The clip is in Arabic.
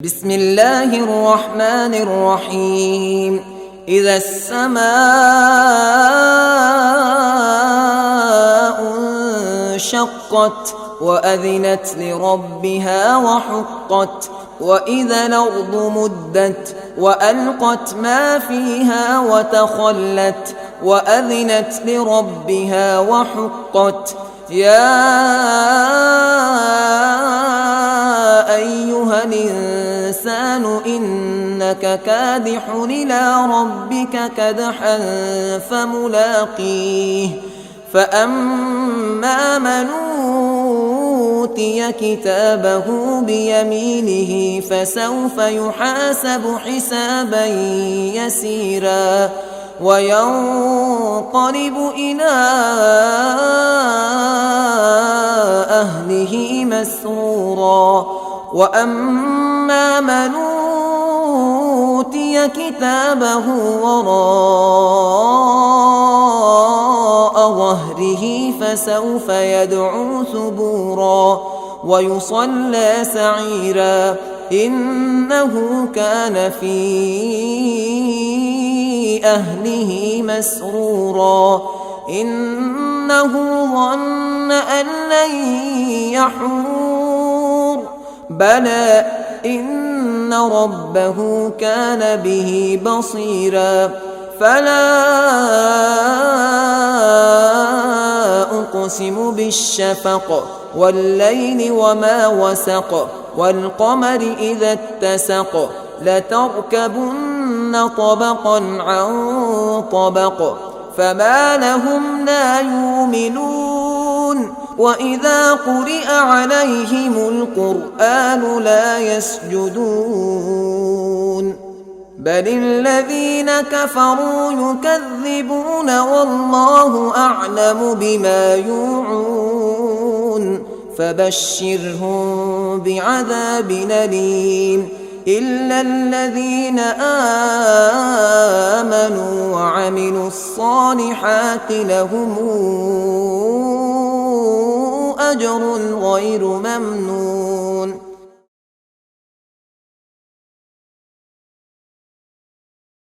بسم الله الرحمن الرحيم إذا السماء انشقت وأذنت لربها وحقت وإذا الأرض مدت وألقت ما فيها وتخلت وأذنت لربها وحقت يا أيها الإنسان إنك كادح إلى ربك كدحا فملاقيه فأما من أوتي كتابه بيمينه فسوف يحاسب حسابا يسيرا وينقلب إلى أهله مسرورا وأما من أوتي كتابه وراء ظهره فسوف يدعو ثبورا ويصلى سعيرا إنه كان في أهله مسرورا إنه ظن أن لن يحور بلى إن ربه كان به بصيرا فلا أقسم بالشفق والليل وما وسق والقمر إذا اتسق لتركبن طبقا عن طبق فما لهم لا يؤمنون وإذا قرئ عليهم القرآن لا يسجدون بل الذين كفروا يكذبون والله أعلم بما يوعون فبشرهم بعذاب أليم إلا الذين آمنوا وعملوا الصالحات لهم أجر غير ممنون